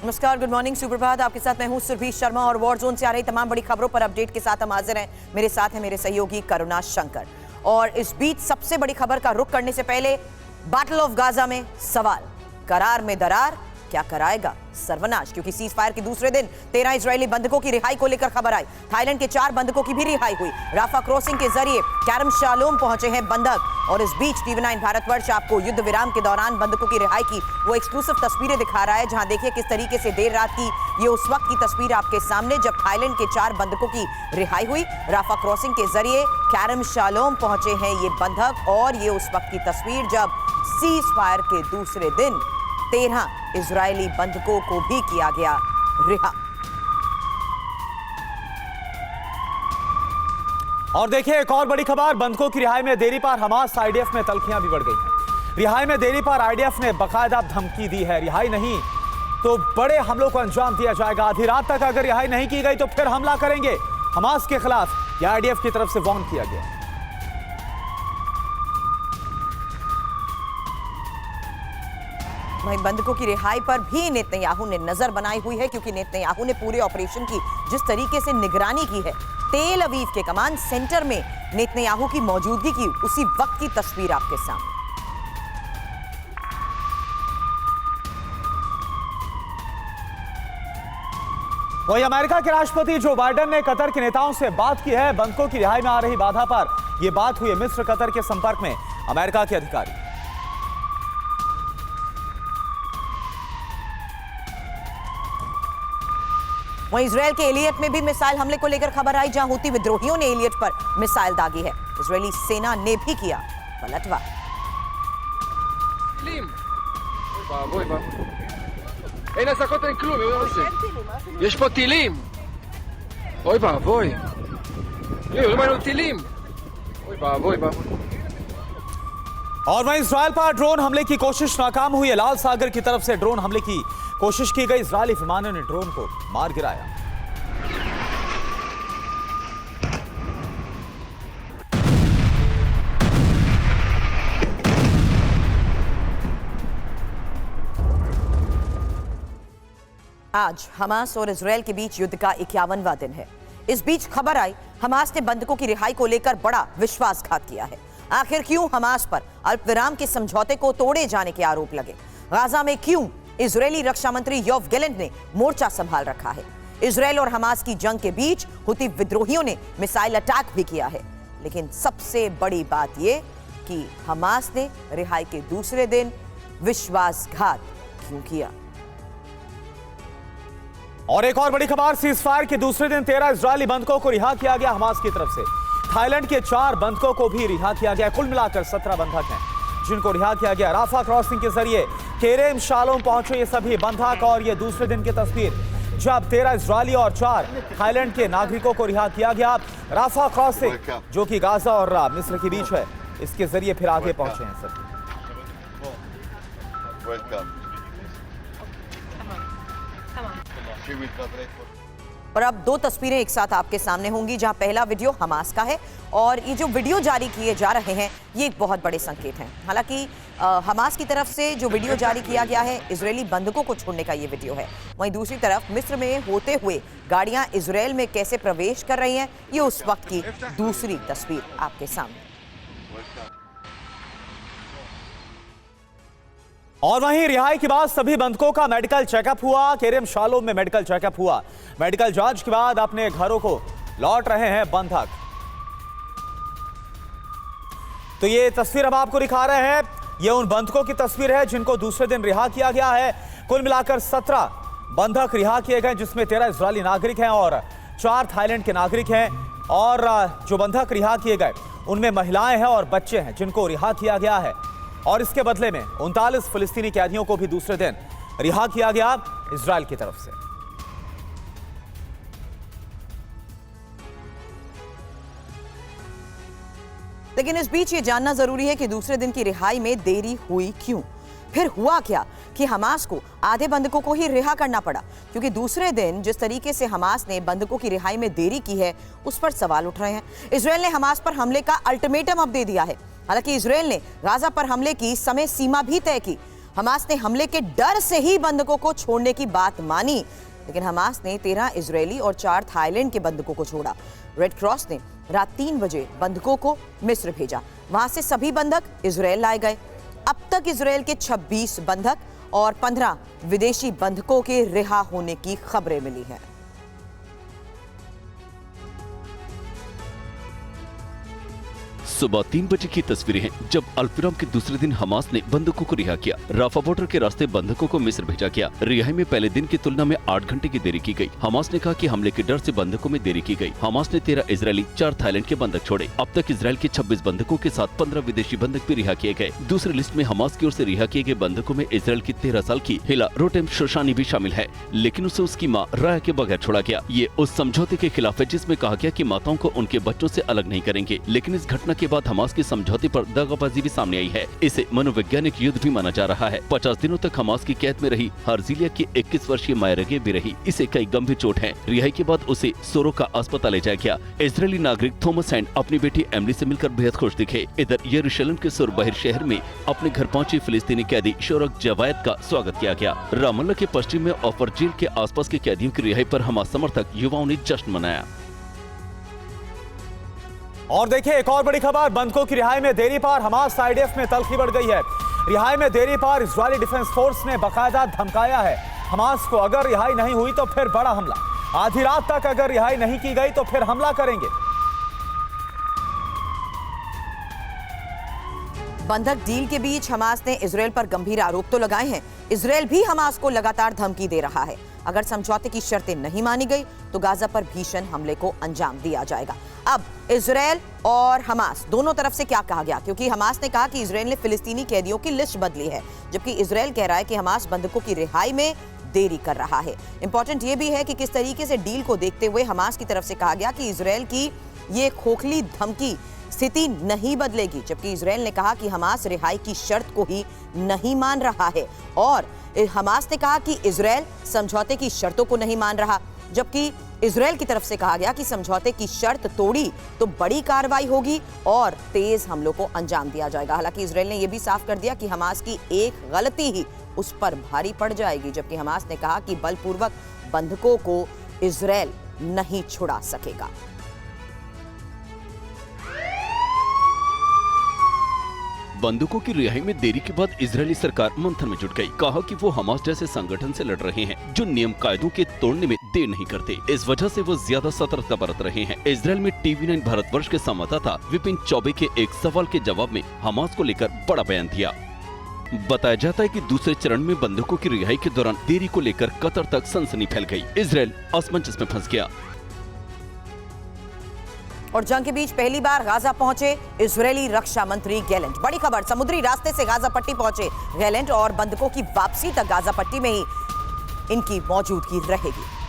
नमस्कार, good morning, सुप्रभात। आपके साथ मैं हूं सुरभि शर्मा और वॉर जोन से आ रही तमाम बड़ी खबरों पर अपडेट के साथ हम हाजिर हैं। मेरे साथ है मेरे सहयोगी करुणा शंकर। और इस बीच सबसे बड़ी खबर का रुख करने से पहले बैटल ऑफ गाजा में सवाल, करार में दरार, क्या कराएगा सर्वनाश? क्योंकि सीज फायर के दूसरे दिन 13 इजरायली बंधकों की रिहाई को लेकर खबर आई। थाईलैंड के 4 बंधकों की भी रिहाई हुई। राफा क्रॉसिंग के जरिए कैरम शालोम पहुंचे हैं बंधक। और इस बीच टीवी9 भारतवर्ष आपको युद्ध विराम के दौरान बंधकों की रिहाई की वो एक्सक्लूसिव तस्वीरें दिखा रहा है, जहां देखिए किस तरीके से देर रात की ये उस वक्त की तस्वीर आपके सामने जब थाईलैंड के 4 बंधकों की रिहाई हुई। राफा क्रॉसिंग के जरिए कैरम शालोम पहुंचे हैं ये बंधक। और ये उस वक्त की तस्वीर जब सीज फायर के दूसरे दिन 13 इजरायली बंधकों को भी किया गया रिहा। और देखिए एक और बड़ी खबर, बंधकों की रिहाई में देरी पर हमास आईडीएफ में तल्खियां भी बढ़ गई हैं। रिहाई में देरी पर आईडीएफ ने बकायदा धमकी दी है, रिहाई नहीं तो बड़े हमलों को अंजाम दिया जाएगा। आधी रात तक अगर रिहाई नहीं की गई तो फिर हमला करेंगे हमास के खिलाफ, यह आईडीएफ की तरफ से वार्न किया गया। वहीं बंधकों की रिहाई पर भी नेतन्याहू ने नजर बनाई हुई है, क्योंकि नेतन्याहू ने पूरे ऑपरेशन की जिस तरीके से निगरानी की है, तेल अवीव के कमांड सेंटर में नेतन्याहू की मौजूदगी की उसी वक्त की तस्वीर आपके सामने। वहीं अमेरिका के राष्ट्रपति जो बाइडेन ने कतर के नेताओं से बात की है बंधकों की रिहाई में आ रही बाधा पर। यह बात हुई है मिस्र कतर के संपर्क में अमेरिका के अधिकारी। वहीं इजरायल के एलियट में भी मिसाइल हमले को लेकर खबर आई, जहां हूती विद्रोहियों ने एलियट पर मिसाइल दागी है। इजरायली सेना ने भी किया पलटवार। אין אזעקות, אין כלום, מה זה? יש פה טילים! אוי ואבוי! יואו, למה לנו טילים? אוי ואבוי. और वहीं इजरायल पर ड्रोन हमले की कोशिश नाकाम हुई है। लाल सागर की तरफ से ड्रोन हमले की कोशिश की गई, इजरायली विमानों ने ड्रोन को मार गिराया। आज हमास और इजरायल के बीच युद्ध का 51वां दिन है। इस बीच खबर आई हमास ने बंधकों की रिहाई को लेकर बड़ा विश्वासघात किया है। आखिर क्यों हमास पर अल्पविराम के समझौते को तोड़े जाने के आरोप लगे? गाजा में क्यों इजरायली रक्षा मंत्री योव गैलेंट ने मोर्चा संभाल रखा है? इजरायल और हमास की जंग के बीच हूती विद्रोहियों ने मिसाइल अटैक भी किया है। लेकिन सबसे बड़ी बात यह कि हमास ने रिहाई के दूसरे दिन विश्वासघात क्यों किया? और एक और बड़ी खबर, सीजफायर के दूसरे दिन 13 इजरायली बंधकों को रिहा किया गया हमास की तरफ से। थाईलैंड के 4 बंधकों को भी रिहा किया गया। कुल मिलाकर 17 बंधक हैं जिनको रिहा किया गया। राफा क्रॉसिंग के जरिए केरेम शालोम पहुंचे ये सभी बंधक। और ये दूसरे दिन की तस्वीर जब 13 इजरायली और 4 थाईलैंड के नागरिकों को रिहा किया गया। राफा क्रॉसिंग जो कि गाजा और मिस्र के बीच है, इसके जरिए फिर आगे पहुंचे हैं सर। और अब 2 तस्वीरें एक साथ आपके सामने होंगी, जहां पहला वीडियो हमास का है और ये जो वीडियो जारी किए जा रहे हैं ये एक बहुत बड़े संकेत हैं। हालांकि हमास की तरफ से जो वीडियो जारी किया गया है इजरायली बंधकों को छोड़ने का ये वीडियो है। वहीं दूसरी तरफ मिस्र में होते हुए गाड़ियां इजरायल में कैसे प्रवेश कर रही हैं, ये उस वक्त की दूसरी तस्वीर आपके सामने। और वहीं रिहाई के बाद सभी बंधकों का मेडिकल चेकअप हुआ। केरेम शालोम में मेडिकल चेकअप हुआ। मेडिकल जांच के बाद अपने घरों को लौट रहे हैं बंधक। तो ये तस्वीर हम आपको दिखा रहे हैं, ये उन बंधकों की तस्वीर है जिनको दूसरे दिन रिहा किया गया है। कुल मिलाकर 17 बंधक रिहा किए गए, जिसमें 13 इजरायली नागरिक हैं और 4 थाईलैंड के नागरिक हैं। और जो बंधक रिहा किए गए उनमें महिलाएं हैं और बच्चे हैं जिनको रिहा किया गया है। और इसके बदले में 39 फिलिस्तीनी कैदियों को भी दूसरे दिन रिहा किया गया इजरायल की तरफ से। लेकिन इस बीच ये जानना जरूरी है कि दूसरे दिन की रिहाई में देरी हुई क्यों? फिर हुआ क्या कि हमास को आधे बंधकों को ही रिहा करना पड़ा? क्योंकि दूसरे दिन जिस तरीके से हमास ने बंधकों की रिहाई में देरी की है उस पर सवाल उठ रहे हैं। इजरायल ने हमास पर हमले का अल्टीमेटम अब दे दिया है। हालांकि इजरायल ने गाजा पर हमले की समय सीमा भी तय की। हमास ने हमले के डर से ही बंधकों को छोड़ने की बात मानी, लेकिन हमास ने 13 इजरायली और 4 थाईलैंड के बंधकों को छोड़ा। रेड क्रॉस ने रात 3 बजे बंधकों को मिस्र भेजा। वहां से सभी बंधक इजरायल लाए गए। अब तक इजरायल के 26 बंधक और 15 विदेशी बंधकों के रिहा होने की खबरें मिली हैं। सुबह 3 बजे की तस्वीरें हैं जब अल्पिराम के दूसरे दिन हमास ने बंधकों को रिहा किया। राफा बॉर्डर के रास्ते बंधकों को मिस्र भेजा गया। रिहाई में पहले दिन की तुलना में 8 घंटे की देरी की गई। हमास ने कहा कि हमले के डर से बंधकों में देरी की गई। हमास ने 13 इजरायली 4 थाईलैंड के बंधक छोड़े। अब तक इजरायल के 26 बंधकों के साथ 15 विदेशी बंधक भी रिहा किए गए। दूसरी लिस्ट में हमास की ओर से रिहा किए गए बंधकों में इजरायल की 13 साल की हिला रोटेम शोशानी भी शामिल है, लेकिन उसे उसकी मां राया के बगैर छोड़ा गया। ये उस समझौते के खिलाफ है जिसमें कहा गया कि माताओं को उनके बच्चों से अलग नहीं करेंगे। लेकिन इस घटना के बाद हमास के समझौते पर दगाबाजी भी सामने आई है। इसे मनोवैज्ञानिक युद्ध भी माना जा रहा है। 50 दिनों तक हमास की कैद में रही हर्जिलिया की 21 वर्षीय मायरगे भी रही। इसे कई गंभीर चोट है। रिहाई के बाद उसे सोरोका अस्पताल ले जाया गया। इजरायली नागरिक थॉमस हैंड अपनी बेटी एमिली से मिलकर बेहद खुश दिखे। इधर यरूशलेम के सुरबहिर शहर में अपने घर पहुंची फिलिस्तीनी कैदी शोरक जवायद का स्वागत किया गया। रामल्ला के पश्चिम में ऑफर जेल के आसपास के कैदियों की रिहाई पर हमास समर्थक युवाओं ने जश्न मनाया। और देखिए एक और बड़ी खबर, बंधकों की रिहाई में देरी पर हमास आईडीएफ में तलखी बढ़ गई है। रिहाई में देरी पर इजरायली डिफेंस फोर्स ने बाकायदा धमकाया है हमास को, अगर रिहाई नहीं हुई तो फिर बड़ा हमला। आधी रात तक अगर रिहाई नहीं की गई तो फिर हमला करेंगे। बंधक डील के बीच हमास ने इजरायल पर गंभीर आरोप तो लगाए हैं। इजरायल भी हमास को लगातार धमकी दे रहा है, अगर समझौते की शर्तें नहीं मानी गई तो गाजा पर भीषण हमले को अंजाम दिया जाएगा। अब इजरायल और हमास दोनों तरफ से क्या कहा गया, क्योंकि हमास ने कहा कि इजरायल ने फिलिस्तीनी कैदियों की लिस्ट बदली है, जबकि इजरायल कह रहा है कि हमास बंधकों की रिहाई में देरी कर रहा है। इंपॉर्टेंट यह भी है कि किस तरीके से डील को देखते हुए हमास की तरफ से कहा गया कि इजरायल की ये खोखली धमकी स्थिति नहीं बदलेगी, जबकि इजरायल ने कहा कि हमास रिहाई की शर्त को ही नहीं मान रहा है। और हमास ने कहा कि इजरायल समझौते की शर्तों को नहीं मान रहा, जबकि इजरायल की तरफ से कहा गया कि समझौते की शर्त तोड़ी तो बड़ी कार्रवाई होगी और तेज हमलों को अंजाम दिया जाएगा। हालांकि इजरायल ने यह भी साफ कर दिया कि हमास की एक गलती ही उस पर भारी पड़ जाएगी, जबकि हमास ने कहा कि बलपूर्वक बंधकों को इजरायल नहीं छुड़ा सकेगा। बंधकों की रिहाई में देरी के बाद इजरायली सरकार मंथन में जुट गई। कहा कि वो हमास जैसे संगठन से लड़ रहे हैं जो नियम कायदों के तोड़ने में देर नहीं करते। इस वजह से वो ज्यादा सतर्कता बरत रहे हैं। इजरायल में TV9 भारतवर्ष के संवाददाता विपिन चौबे के एक सवाल के जवाब में हमास को लेकर बड़ा बयान दिया। बताया जाता है कि दूसरे चरण में बंधकों की रिहाई के दौरान देरी को लेकर कतर तक सनसनी फैल गई। इजरायल असमंजस में फंस गया। और जंग के बीच पहली बार गाजा पहुंचे इजरायली रक्षा मंत्री गैलेंट। बड़ी खबर, समुद्री रास्ते से गाजा पट्टी पहुंचे गैलेंट और बंधकों की वापसी तक गाजा पट्टी में ही इनकी मौजूदगी रहेगी।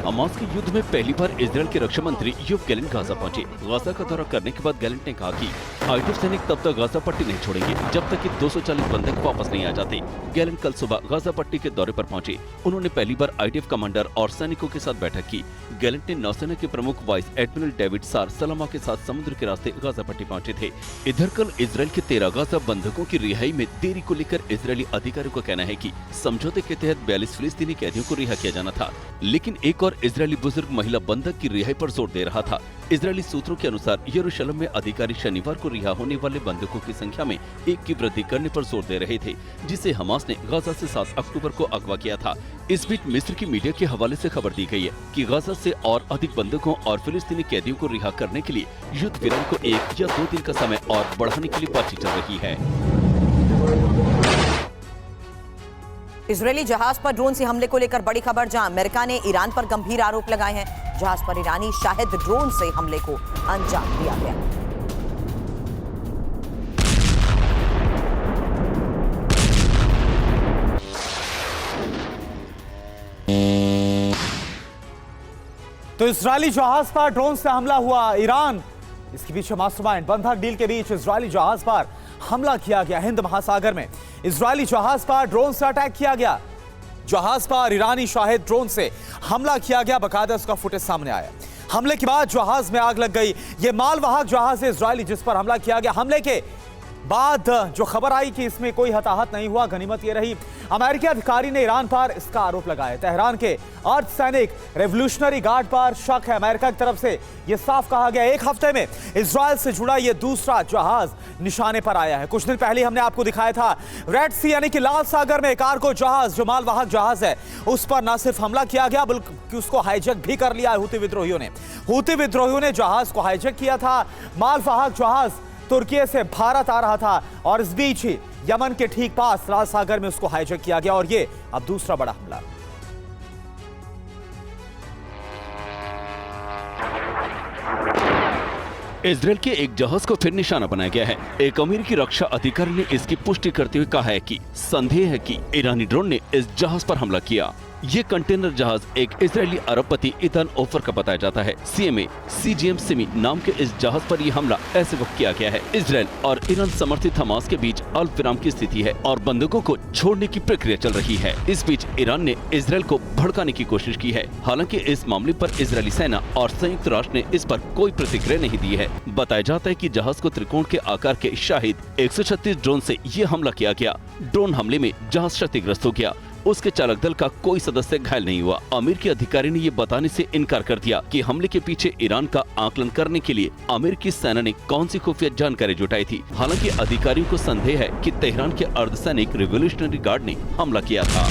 हमास के युद्ध में पहली बार इजरायल के रक्षा मंत्री योव गैलेंट गाजा पहुंचे। गाजा का दौरा करने के बाद गैलेंट ने कहा कि आईडीएफ सैनिक तब तक गाजा पट्टी नहीं छोड़ेंगे जब तक कि 240 बंधक वापस नहीं आ जाते। गैलेंट कल सुबह गाजा पट्टी के दौरे पर पहुंचे। उन्होंने पहली बार आईडीएफ कमांडर और सैनिकों के साथ बैठक की। गैलेंट ने नौसेना के प्रमुख वाइस एडमिरल डेविड सार सलामा के साथ समुद्र के रास्ते गाजा पट्टी पहुंचे थे। इधर कल इजरायल के 13 गाजा बंधकों की रिहाई में देरी को लेकर इजरायली अधिकारियों का कहना है कि समझौते के तहत 42 फिलिस्तीनी कैदियों को रिहा किया जाना था, लेकिन एक और इजरायली बुजुर्ग महिला बंधक की रिहाई पर जोर दे रहा था। इजरायली सूत्रों के अनुसार यरूशलेम में अधिकारी शनिवार को रिहा होने वाले बंधकों की संख्या में 1 की वृद्धि करने पर जोर दे रहे थे, जिसे हमास ने गाजा से 7 अक्टूबर को अगवा किया था। इस बीच मिस्र की मीडिया के हवाले से खबर दी गई है कि गाजा से और अधिक बंधकों और फिलिस्तीनी कैदियों को रिहा करने के लिए युद्ध विराम को 1 या 2 दिन का समय और बढ़ाने के लिए बातचीत चल रही है। इजरायली जहाज पर ड्रोन से हमले को लेकर बड़ी खबर, जहां अमेरिका ने ईरान पर गंभीर आरोप लगाए हैं। जहाज पर ईरानी शाहिद ड्रोन से हमले को अंजाम दिया गया। तो इजरायली जहाज पर ड्रोन से हमला हुआ। ईरान इसके पीछे मास्टरमाइंड। बंधक डील के बीच इजरायली जहाज पर हमला किया गया। हिंद महासागर में इजरायली जहाज पर ड्रोन से अटैक किया गया। जहाज पर ईरानी शाहिद ड्रोन से हमला किया गया, बकायदा उसका फुटेज सामने आया। हमले के बाद जहाज में आग लग गई। यह मालवाहक जहाज है इजरायली जिस पर हमला किया गया। हमले के बाद जो खबर आई कि इसमें कोई हताहत नहीं हुआ, गनीमत यह रही। अमेरिकी अधिकारी ने ईरान पर इसका आरोप लगाया। तेहरान के अर्धसैनिक रेवोल्यूशनरी गार्ड पर शक है। अमेरिका की तरफ से यह साफ कहा गया, एक हफ्ते में इजरायल से जुड़ा यह दूसरा जहाज निशाने पर आया है। कुछ दिन पहले हमने आपको दिखाया था रेड सी यानी कि लाल सागर में कार्गो जहाज, जो मालवाहक जहाज है, उस पर न सिर्फ हमला किया गया बल्कि उसको हाईजैक भी कर लिया हूती विद्रोहियों ने। हूती विद्रोहियों ने जहाज को हाईजैक किया था। मालवाहक जहाज तुर्की से भारत आ रहा था और इस बीच ही यमन के ठीक पास लाल सागर में उसको हाईजैक किया गया और ये अब दूसरा बड़ा हमला। इजरायल के एक जहाज को फिर निशाना बनाया गया है। एक अमेरिकी रक्षा अधिकारी ने इसकी पुष्टि करते हुए कहा है कि संदेह है कि ईरानी ड्रोन ने इस जहाज पर हमला किया। ये कंटेनर जहाज एक इजरायली अरबपति इथान ओफर का बताया जाता है। CMA CGM सिमी नाम के इस जहाज पर यह हमला ऐसे वक्त किया गया है। इजरायल और ईरान समर्थित हमास के बीच अल्पविराम की स्थिति है और बंधकों को छोड़ने की प्रक्रिया चल रही है। इस बीच ईरान ने इजरायल को भड़काने की कोशिश की है। हालांकि इस मामले पर इजरायली सेना और संयुक्त राष्ट्र ने इस पर कोई प्रतिक्रिया नहीं दी है। बताया जाता है कि जहाज को त्रिकोण के आकार के शाहिद 136 ड्रोन से ये हमला किया गया। ड्रोन हमले में जहाज क्षतिग्रस्त हो गया। उसके चालक दल का कोई सदस्य घायल नहीं हुआ। अमेरिकी अधिकारी ने ये बताने से इनकार कर दिया कि हमले के पीछे ईरान का आकलन करने के लिए अमेरिकी सेना ने कौन सी खुफिया जानकारी जुटाई थी। हालांकि अधिकारियों को संदेह है कि तेहरान के अर्धसैनिक रिवोल्यूशनरी गार्ड ने हमला किया था।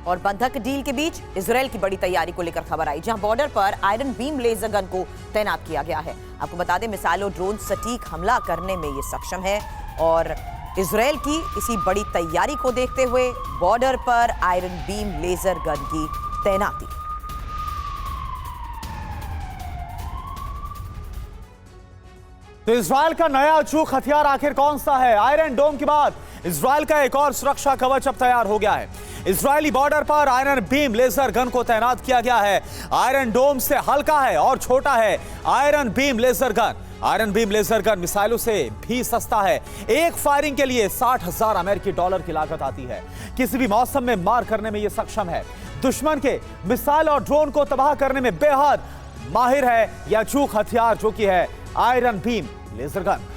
और बंधक डील के बीच इजरायल की बड़ी तैयारी को लेकर खबर आई, जहां बॉर्डर पर आयरन बीम लेजर गन को तैनात किया गया है। आपको बता दें, मिसाइल और ड्रोन सटीक हमला करने में ये सक्षम है और इजरायल की इसी बड़ी तैयारी को देखते हुए बॉर्डर पर आयरन बीम लेजर गन की तैनाती। तो इजरायल का नया अचूक हथियार आखिर कौन सा है? आयरन डोम के बाद इजरायल का एक और सुरक्षा कवच अब तैयार हो गया है। इजरायली बॉर्डर पर आयरन बीम लेजर गन को तैनात किया गया है। आयरन डोम से हल्का है और छोटा है iron beam laser gun. Iron beam laser gun मिसाइलों से भी सस्ता है। एक फायरिंग के लिए $60,000 अमेरिकी डॉलर की लागत आती है। किसी भी मौसम में मार करने में यह सक्षम है। दुश्मन के मिसाइल और ड्रोन को तबाह करने में बेहद माहिर है यह अचूक हथियार, जो कि है iron beam laser gun.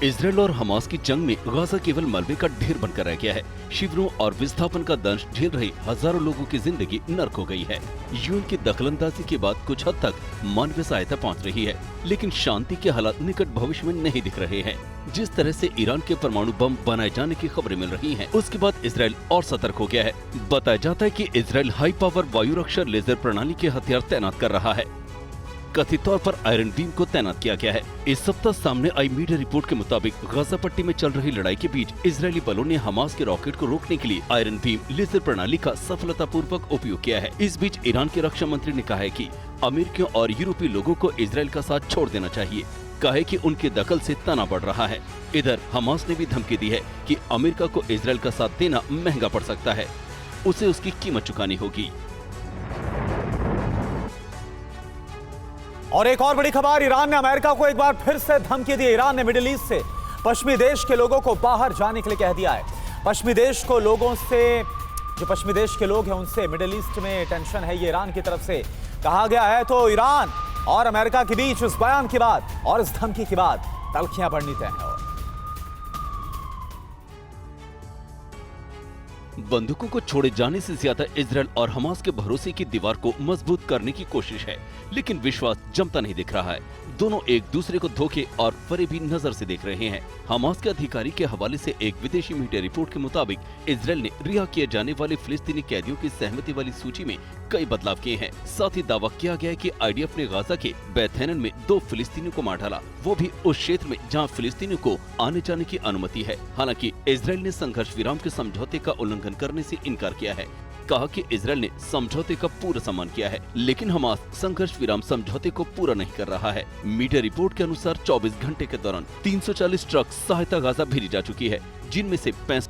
Israel और हमास की जंग में गाजा केवल मलबे का ढेर बनकर रह गया है। शिविरों और विस्थापन का दंश झेल रहे हजारों लोगों की जिंदगी नर्क हो गई है। यूएन की दखलंदाजी के बाद कुछ हद तक मानवीय सहायता पहुंच रही है, लेकिन शांति के हालात निकट भविष्य में नहीं दिख रहे हैं। जिस तरह से ईरान के परमाणु बम बनाए जाने की खबरें मिल रही हैं, उसके बाद इजरायल और सतर्क हो गया है। बताया जाता है कि इजरायल हाई पावर वायु रक्षा लेजर प्रणाली के हथियार तैनात कर रहा है। कथित तौर पर आयरन बीम को तैनात किया गया है। इस सप्ताह सामने आई मीडिया रिपोर्ट के मुताबिक गाजा पट्टी में चल रही लड़ाई के बीच इजरायली बलों ने हमास के रॉकेट को रोकने के लिए आयरन बीम लेजर प्रणाली का सफलतापूर्वक उपयोग किया है। इस बीच ईरान के रक्षा मंत्री ने कहा है कि अमेरिकियों और यूरोपीय लोगों को इजरायल का साथ छोड़ देना चाहिए। कहा है कि उनके दखल से तनाव बढ़ रहा है। इधर हमास ने भी धमकी दी है कि अमेरिका को इजरायल का साथ देना महंगा पड़ सकता है, उसे उसकी कीमत चुकानी होगी। और एक और बड़ी खबर, ईरान ने अमेरिका को एक बार फिर से धमकी दी। ईरान ने मिडिल ईस्ट से पश्चिमी देश के लोगों को बाहर जाने के लिए कह दिया है। पश्चिमी देश को लोगों से, जो पश्चिमी देश के लोग हैं उनसे मिडिल ईस्ट में टेंशन है, ये ईरान की तरफ से कहा गया है। तो ईरान और अमेरिका के बीच इस बयान के बाद और इस धमकी के बाद तल्खियां बढ़नी तय है। बंदूकों को छोड़े जाने से ज्यादा इजरायल और हमास के भरोसे की दीवार को मजबूत करने की कोशिश है, लेकिन विश्वास जमता नहीं दिख रहा है। दोनों एक दूसरे को धोखे और फरेबी नजर से देख रहे हैं। हमास के अधिकारी के हवाले से एक विदेशी मीडिया रिपोर्ट के मुताबिक इजरायल ने रिहा किए जाने वाले फिलिस्तीनी कैदियों की सहमति वाली सूची में कई बदलाव किए हैं। साथ ही दावा किया गया है कि आईडीएफ ने गाजा के बैथेनन में 2 फिलिस्तीनियों को मार डाला, वो भी उस क्षेत्र में जहां फिलिस्तीनियों को आने जाने की अनुमति है। हालांकि इजरायल ने संघर्ष विराम के समझौते का उल्लंघन करने से इनकार किया है। कहा कि इजरायल ने समझौते का पूरा सम्मान किया है, लेकिन हमास संघर्ष विराम समझौते को पूरा नहीं कर रहा है। मीडिया रिपोर्ट के अनुसार 24 घंटे के दौरान 340 ट्रक सहायता गाजा भेजी जा चुकी है, जिनमें से 65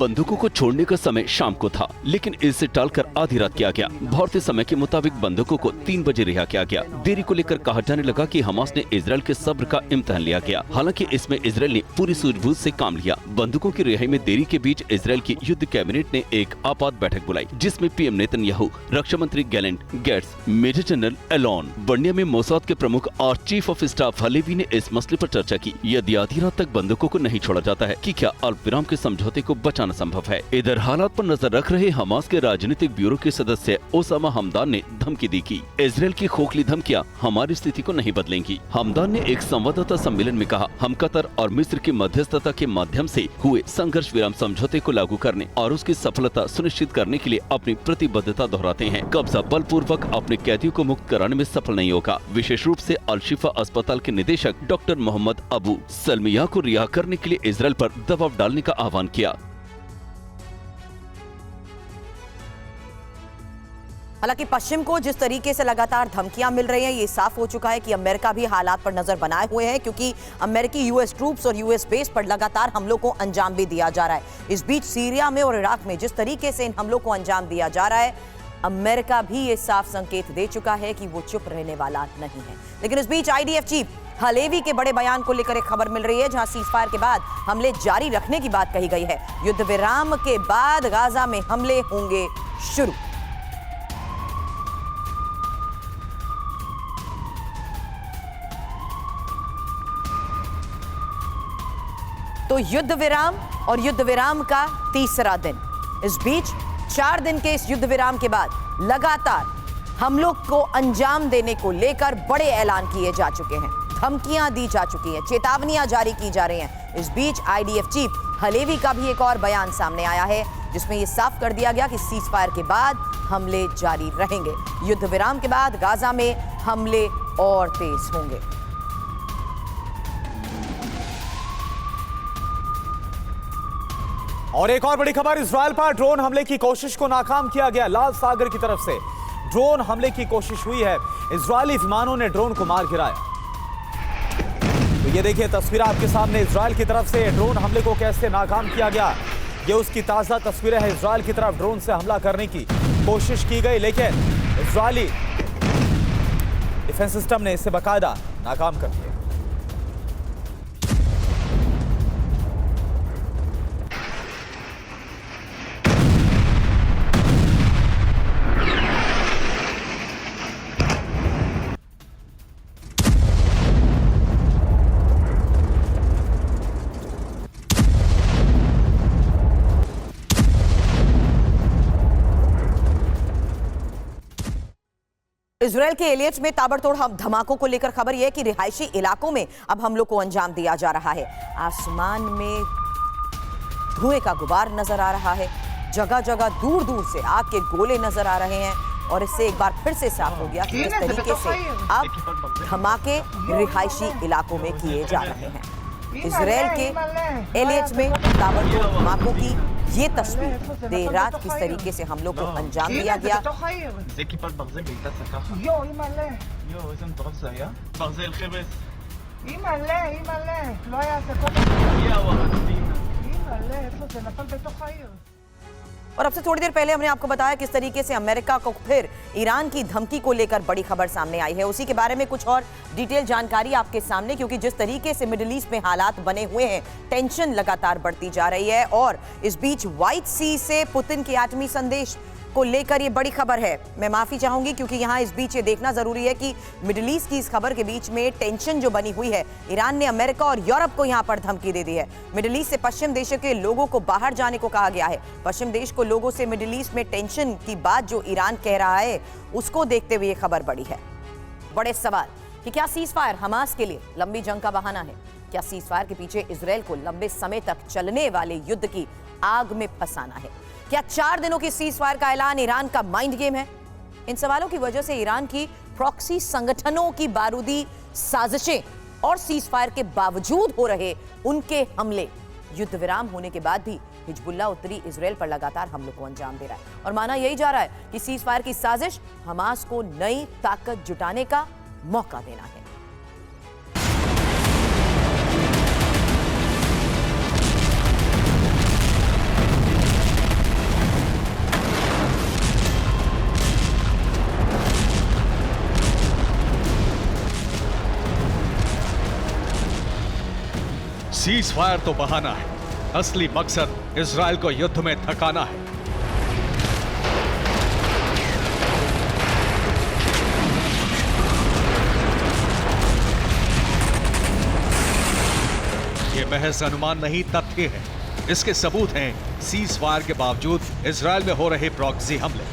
बंदूकों को छोड़ने का समय शाम को था, लेकिन इसे टालकर आधी रात किया गया। भारतीय समय के मुताबिक बंदूकों को 3 बजे रिहा किया गया। देरी को लेकर कहा जाने लगा कि हमास ने इजराइल के सब्र का इम्तिहान लिया गया। हालांकि इसमें इजराइल ने पूरी सूझबूझ से काम लिया। बंदूकों की रिहाई में देरी के बीच इजराइल की युद्ध कैबिनेट ने एक आपात बैठक बुलाई, जिसमें पीएम नेतन्याहू, रक्षा मंत्री गैलेंट गेट्स, मेजर जनरल एलोन बर्निया में मोसाद के प्रमुख और चीफ ऑफ स्टाफ हलेवी ने इस मसले पर चर्चा की। यदि आधी रात तक बंदूकों को नहीं छोड़ा जाता है कि क्या अल्प विराम के समझौते को बचाना संभव है। इधर हालात पर नजर रख रहे हमास के राजनीतिक ब्यूरो के सदस्य ओसामा हमदान ने धमकी दी कि इजराइल की खोखली धमकियां हमारी स्थिति को नहीं बदलेंगी। हमदान ने एक संवाददाता सम्मेलन में कहा, हम कतर और मिस्र की मध्यस्थता के माध्यम से हुए संघर्ष विराम समझौते को लागू करने और उसकी सफलता सुनिश्चित करने के लिए अपनी प्रतिबद्धता दोहराते हैं। कब्जा बलपूर्वक अपने कैदियों को मुक्त कराने में सफल नहीं होगा। विशेष रूप से अल शिफा अस्पताल के निदेशक डॉक्टर मोहम्मद अबू सलमिया को रिहा करने के लिए इजराइल पर दबाव डालने का आह्वान किया। हालांकि पश्चिम को जिस तरीके से लगातार धमकियां मिल रही हैं, ये साफ हो चुका है कि अमेरिका भी हालात पर नजर बनाए हुए है, क्योंकि अमेरिकी यूएस ट्रूप्स और यूएस बेस पर लगातार हमलों को अंजाम भी दिया जा रहा है। इस बीच सीरिया में और इराक में जिस तरीके से इन हमलों को अंजाम दिया जा रहा है, अमेरिका भी ये साफ संकेत दे चुका है कि वो चुप रहने वाला नहीं है। लेकिन इस बीच आईडीएफ चीफ हलेवी के बड़े बयान को लेकर एक खबर मिल रही है, जहां सीजफायर के बाद हमले जारी रखने की बात कही गई है। युद्ध विराम के बाद गाजा में हमले होंगे शुरू। तो युद्ध विराम और युद्ध विराम का तीसरा दिन। इस बीच 4 दिन के इस युद्ध विराम के बाद लगातार हमलों को अंजाम देने को लेकर बड़े ऐलान किए जा चुके हैं, धमकियां दी जा चुकी हैं, चेतावनियां जारी की जा रही हैं। इस बीच आईडीएफ चीफ हलेवी का भी एक और बयान सामने आया है, जिसमें यह साफ कर दिया गया कि सीजफायर के बाद हमले जारी रहेंगे। युद्ध विराम के बाद गाजा में हमले और तेज होंगे। और एक और बड़ी खबर, इजराइल पर ड्रोन हमले की कोशिश को नाकाम किया गया। लाल सागर की तरफ से ड्रोन हमले की कोशिश हुई है, इजरायली विमानों ने ड्रोन को मार गिराया। तो ये देखिए तस्वीर आपके सामने, इजराइल की तरफ से ड्रोन हमले को कैसे नाकाम किया गया। ये उसकी ताजा तस्वीरें हैं। इजराइल की तरफ ड्रोन से हमला करने की कोशिश की गई, लेकिन इजरायली डिफेंस सिस्टम ने इसे बाकायदा नाकाम कर दिया। इजराइल के एलियट में ताबड़तोड़ धमाकों को लेकर खबर यह है कि रिहायशी इलाकों में अब हमलों को अंजाम दिया जा रहा है। आसमान में धुएं का गुबार नजर आ रहा है, जगह जगह दूर दूर से आग के गोले नजर आ रहे हैं, और इससे एक बार फिर से साफ हो गया कि किस तरीके से अब धमाके रिहायशी इलाकों में किए जा रहे हैं। इजराइल के एलियट में ताबड़तोड़ धमाकों की ये तस्वीर, देर रात किस तरीके से हमलों को अंजाम दिया गया। זה כיפת ברזל בעיטה ככה. איזה מטורף זה היה. ברזל חבס. לא היה הסקות. איפה זה נפל בתוך העיר. और अब से थोड़ी देर पहले हमने आपको बताया किस तरीके से अमेरिका को फिर ईरान की धमकी को लेकर बड़ी खबर सामने आई है। उसी के बारे में कुछ और डिटेल जानकारी आपके सामने, क्योंकि जिस तरीके से मिडिल ईस्ट में हालात बने हुए हैं, टेंशन लगातार बढ़ती जा रही है। और इस बीच व्हाइट सी से पुतिन के एटमी संदेश को लेकर ये बड़ी खबर है। मैं माफी चाहूंगी क्योंकि यहाँ इस बीच ये देखना जरूरी है कि मिडिल ईस्ट की इस खबर के बीच में टेंशन जो बनी हुई है, ईरान ने अमेरिका और यूरोप को यहाँ पर धमकी दे दी है। मिडिल ईस्ट से पश्चिम देशों के लोगों को बाहर जाने को कहा गया है। पश्चिम देश को लोगों से मिडिल ईस्ट में टेंशन की बात जो ईरान कह रहा है, उसको देखते हुए ये खबर बड़ी है। बड़े सवाल कि क्या सीज फायर हमास के लिए लंबी जंग का बहाना है? क्या सीज फायर के पीछे इजराइल को लंबे समय तक चलने वाले युद्ध की आग में फंसाना है? क्या 4 दिनों की सीज फायर का ऐलान ईरान का माइंड गेम है? इन सवालों की वजह से ईरान की प्रॉक्सी संगठनों की बारूदी साजिशें और सीज फायर के बावजूद हो रहे उनके हमले, युद्ध विराम होने के बाद भी हिजबुल्लाह उत्तरी इजराइल पर लगातार हमलों को अंजाम दे रहा है। और माना यही जा रहा है कि सीज फायर की साजिश हमास को नई ताकत जुटाने का मौका देना है। सीज फायर तो बहाना है, असली मकसद इजराइल को युद्ध में थकाना है। ये महज अनुमान नहीं, तथ्य है। इसके सबूत हैं सीज फायर के बावजूद इजराइल में हो रहे प्रॉक्सी हमले।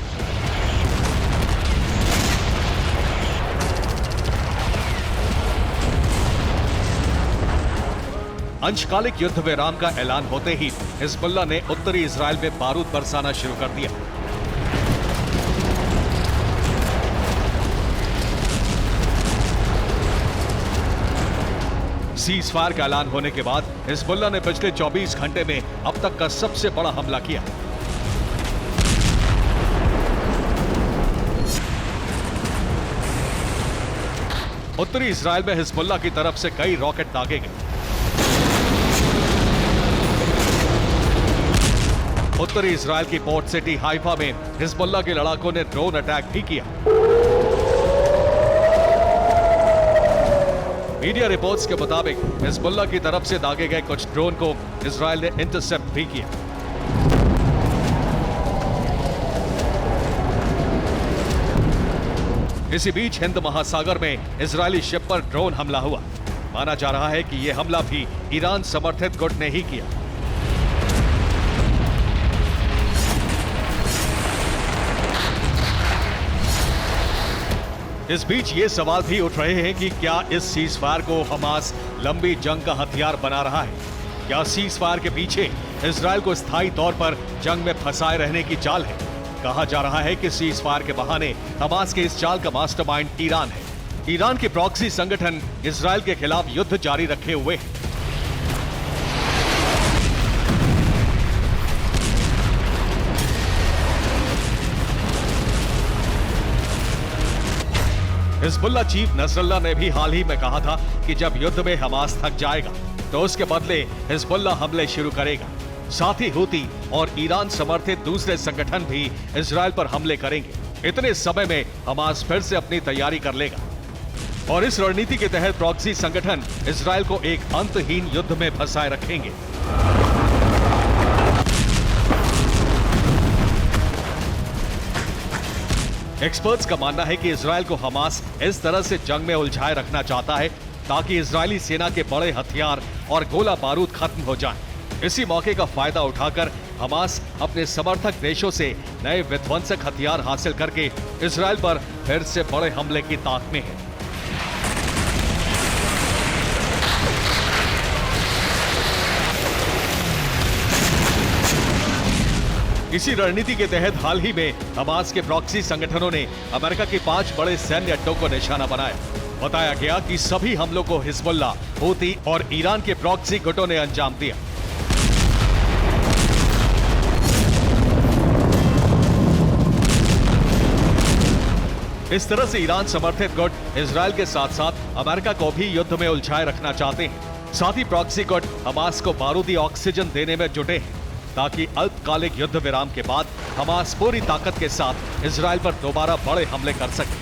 अंशकालिक युद्ध विराम का ऐलान होते ही हिजबुल्लाह ने उत्तरी इजराइल में बारूद बरसाना शुरू कर दिया। सीज फायर का ऐलान होने के बाद हिजबुल्लाह ने पिछले 24 घंटे में अब तक का सबसे बड़ा हमला किया। उत्तरी इजराइल में हिजबुल्लाह की तरफ से कई रॉकेट दागे गए। उत्तरी इजराइल की पोर्ट सिटी हाइफा में हिजबुल्लाह के लड़ाकों ने ड्रोन अटैक भी किया। मीडिया रिपोर्ट्स के मुताबिक हिजबुल्लाह की तरफ से दागे गए कुछ ड्रोन को इजराइल ने इंटरसेप्ट भी किया। इसी बीच हिंद महासागर में इजरायली शिप पर ड्रोन हमला हुआ। माना जा रहा है कि यह हमला भी ईरान समर्थित गुट ने ही किया। इस बीच ये सवाल भी उठ रहे हैं कि क्या इस सीज फायर को हमास लंबी जंग का हथियार बना रहा है? क्या सीज फायर के पीछे इजराइल को स्थायी तौर पर जंग में फंसाए रहने की चाल है? कहा जा रहा है कि सीज फायर के बहाने हमास के इस चाल का मास्टरमाइंड ईरान है। ईरान के प्रॉक्सी संगठन इजराइल के खिलाफ युद्ध जारी रखे हुए हैं। हिजबुल्लाह चीफ नसरल्लाह ने भी हाल ही में कहा था कि जब युद्ध में हमास थक जाएगा तो उसके बदले हिजबुल्लाह हमले शुरू करेगा। साथ ही हूती और ईरान समर्थित दूसरे संगठन भी इजराइल पर हमले करेंगे। इतने समय में हमास फिर से अपनी तैयारी कर लेगा और इस रणनीति के तहत प्रॉक्सी संगठन इजराइल को एक अंतहीन युद्ध में फंसाए रखेंगे। एक्सपर्ट्स का मानना है कि इजराइल को हमास इस तरह से जंग में उलझाए रखना चाहता है ताकि इजरायली सेना के बड़े हथियार और गोला बारूद खत्म हो जाएं। इसी मौके का फायदा उठाकर हमास अपने समर्थक देशों से नए विध्वंसक हथियार हासिल करके इजराइल पर फिर से बड़े हमले की ताक में है। इसी रणनीति के तहत हाल ही में हमास के प्रॉक्सी संगठनों ने अमेरिका के 5 बड़े सैन्य अड्डों को निशाना बनाया। बताया गया कि सभी हमलों को हिजबुल्लाह, हूती और ईरान के प्रॉक्सी गुटों ने अंजाम दिया। इस तरह से ईरान समर्थित गुट इजराइल के साथ साथ अमेरिका को भी युद्ध में उलझाए रखना चाहते हैं। साथ ही प्रॉक्सी गुट हमास को बारूदी ऑक्सीजन देने में जुटे हैं ताकि अल्पकालिक युद्ध विराम के बाद हमास पूरी ताकत के साथ इजराइल पर दोबारा बड़े हमले कर सके।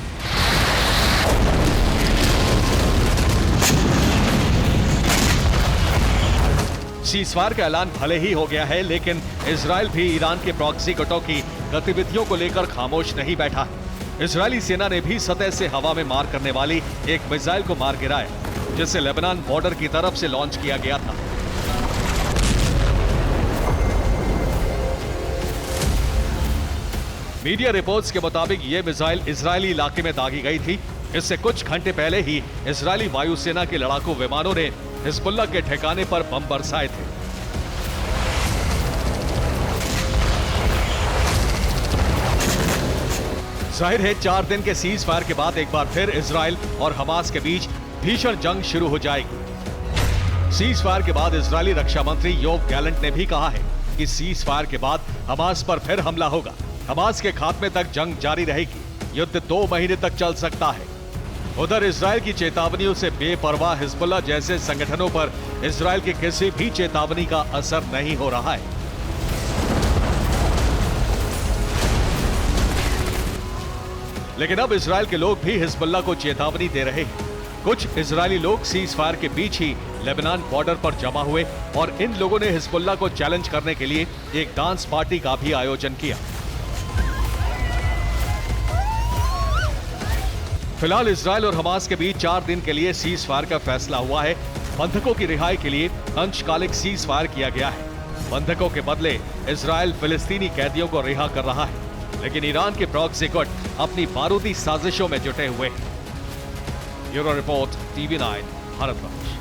सीजफायर का ऐलान भले ही हो गया है, लेकिन इजराइल भी ईरान के प्रॉक्सी गुटों की गतिविधियों को लेकर खामोश नहीं बैठा है। इजरायली सेना ने भी सतह से हवा में मार करने वाली एक मिसाइल को मार गिराया, जिसे लेबनान बॉर्डर की तरफ से लॉन्च किया गया था। मीडिया रिपोर्ट्स के मुताबिक यह मिसाइल इजरायली इलाके में दागी गई थी। इससे कुछ घंटे पहले ही इजरायली वायुसेना के लड़ाकू विमानों ने हिजबुल्लाह के ठिकाने पर बम बरसाए थे। जाहिर है 4 दिन के सीज फायर के बाद एक बार फिर इजराइल और हमास के बीच भीषण जंग शुरू हो जाएगी। सीज फायर के बाद इजरायली रक्षा मंत्री योव गैलेंट ने भी कहा है कि सीज फायर के बाद हमास पर फिर हमला होगा। हमास के खात्मे तक जंग जारी रहेगी। युद्ध 2 महीने तक चल सकता है। उधर इजराइल की चेतावनियों से बेपरवाह हिजबुल्लाह जैसे संगठनों पर इजराइल की किसी भी चेतावनी का असर नहीं हो रहा है। लेकिन अब इजराइल के लोग भी हिजबुल्लाह को चेतावनी दे रहे हैं। कुछ इजरायली लोग सीज फायर के बीच ही लेबनान बॉर्डर पर जमा हुए और इन लोगों ने हिजबुल्लाह को चैलेंज करने के लिए एक डांस पार्टी का भी आयोजन किया। फिलहाल इजरायल और हमास के बीच 4 दिन के लिए सीज फायर का फैसला हुआ है। बंधकों की रिहाई के लिए अंशकालिक सीज फायर किया गया है। बंधकों के बदले इजरायल फिलिस्तीनी कैदियों को रिहा कर रहा है, लेकिन ईरान के प्रॉक्सी गुट अपनी बारूदी साजिशों में जुटे हुए हैं। Bureau report, TV9 Bharatvarsh.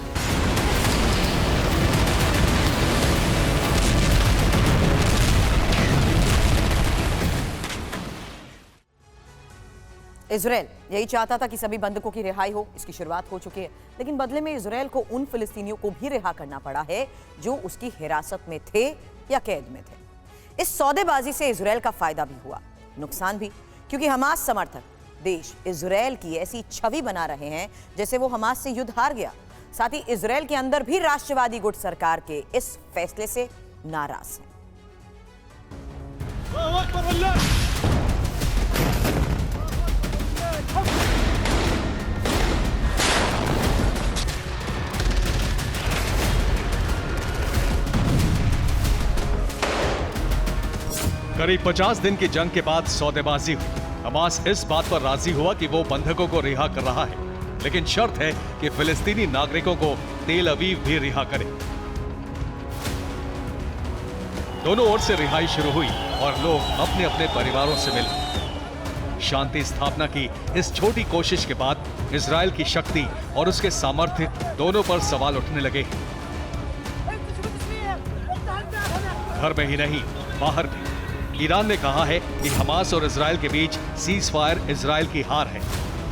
Israel यही चाहता था कि सभी बंधकों की रिहाई हो। इसकी शुरुआत हो चुकी है, लेकिन बदले में इजरायल को उन फिलिस्तीनियों को भी रिहा करना पड़ा है जो उसकी हिरासत में थे या कैद में थे। इस सौदेबाजी से इजरायल का फायदा भी हुआ, नुकसान भी, क्योंकि हमास समर्थक देश इजरायल की ऐसी छवि बना रहे हैं जैसे वो हमास से युद्ध हार गया। साथ ही इजरायल के अंदर भी राष्ट्रवादी गुट सरकार के इस फैसले से नाराज हैं। करीब 50 दिन की जंग के बाद सौदेबाजी हुई। हमास इस बात पर राजी हुआ कि वो बंधकों को रिहा कर रहा है, लेकिन शर्त है कि फिलिस्तीनी नागरिकों को तेल अवीव भी रिहा करे। दोनों ओर से रिहाई शुरू हुई और लोग अपने अपने परिवारों से मिले। शांति स्थापना की इस छोटी कोशिश के बाद इजरायल की शक्ति और उसके सामर्थ्य दोनों पर सवाल उठने लगे। घर में ही नहीं, बाहर भी। ईरान ने कहा है कि हमास और इजरायल के बीच सीज फायर इजरायल की हार है।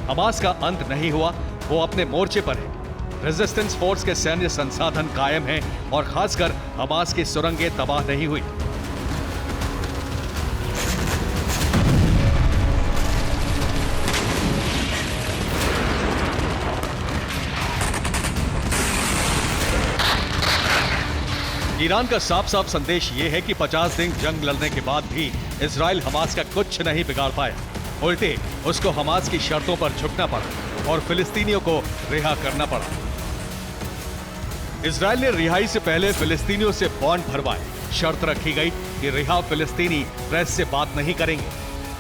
हमास का अंत नहीं हुआ, वो अपने मोर्चे पर है। रेजिस्टेंस फोर्स के सैन्य संसाधन कायम हैं और खासकर हमास की सुरंगें तबाह नहीं हुई। ईरान का साफ साफ संदेश ये है कि 50 दिन जंग लड़ने के बाद भी इजरायल हमास का कुछ नहीं बिगाड़ पाया। उल्टे उसको हमास की शर्तों पर झुकना पड़ा और फिलिस्तीनियों को रिहा करना पड़ा। इजरायल ने रिहाई से पहले फिलिस्तीनियों से बॉन्ड भरवाए। शर्त रखी गई कि रिहा फिलिस्तीनी प्रेस से बात नहीं करेंगे।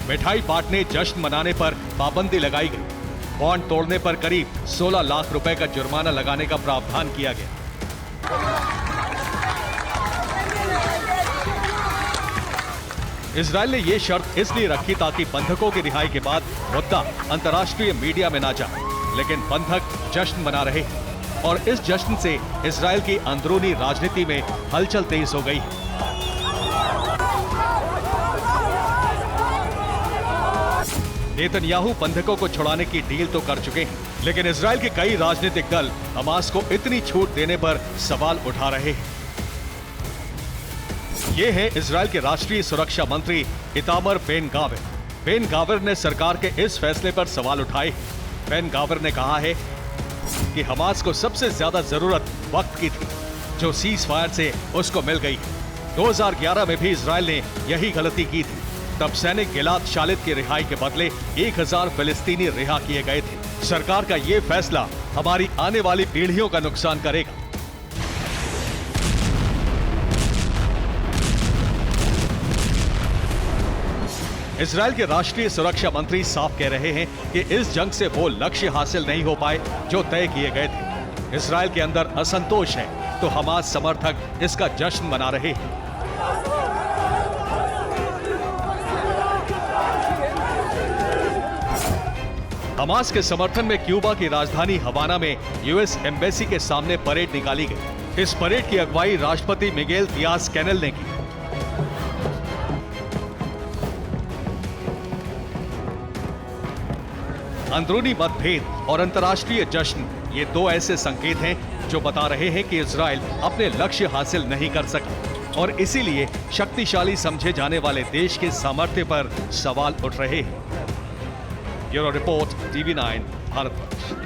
मिठाई बांटने, जश्न मनाने पर पाबंदी लगाई गई। बॉन्ड तोड़ने पर करीब 16 लाख रुपए का जुर्माना लगाने का प्रावधान किया गया। इजरायल ने यह शर्त इसलिए रखी ताकि बंधकों की रिहाई के बाद मुद्दा अंतर्राष्ट्रीय मीडिया में ना जाए, लेकिन बंधक जश्न मना रहे हैं और इस जश्न से इजरायल की अंदरूनी राजनीति में हलचल तेज हो गई है। नेतन्याहू बंधकों को छुड़ाने की डील तो कर चुके हैं, लेकिन इजरायल के कई राजनीतिक दल हमास को इतनी छूट देने पर सवाल उठा रहे हैं। ये है इजरायल के राष्ट्रीय सुरक्षा मंत्री इतामर बेन-गाविर। बेन-गाविर ने सरकार के इस फैसले पर सवाल उठाए। बेन-गाविर ने कहा है कि हमास को सबसे ज्यादा जरूरत वक्त की थी, जो सीज फायर से उसको मिल गई है। 2011 में भी इजरायल ने यही गलती की थी। तब सैनिक गिलाद शालिद की रिहाई के बदले 1000 फिलिस्तीनी रिहा किए गए थे। सरकार का ये फैसला हमारी आने वाली पीढ़ियों का नुकसान करेगा। इजरायल के राष्ट्रीय सुरक्षा मंत्री साफ कह रहे हैं कि इस जंग से वो लक्ष्य हासिल नहीं हो पाए जो तय किए गए थे। इजरायल के अंदर असंतोष है, तो हमास समर्थक इसका जश्न मना रहे हैं। हमास के समर्थन में क्यूबा की राजधानी हवाना में यूएस एम्बेसी के सामने परेड निकाली गई। इस परेड की अगुवाई राष्ट्रपति मिगेल दियाज कैनेल ने की। अंदरूनी मतभेद और अंतर्राष्ट्रीय जश्न, ये दो ऐसे संकेत हैं जो बता रहे हैं कि इजरायल अपने लक्ष्य हासिल नहीं कर सका और इसीलिए शक्तिशाली समझे जाने वाले देश के सामर्थ्य पर सवाल उठ रहे हैं। Bureau report, TV9 Bharatvarsh.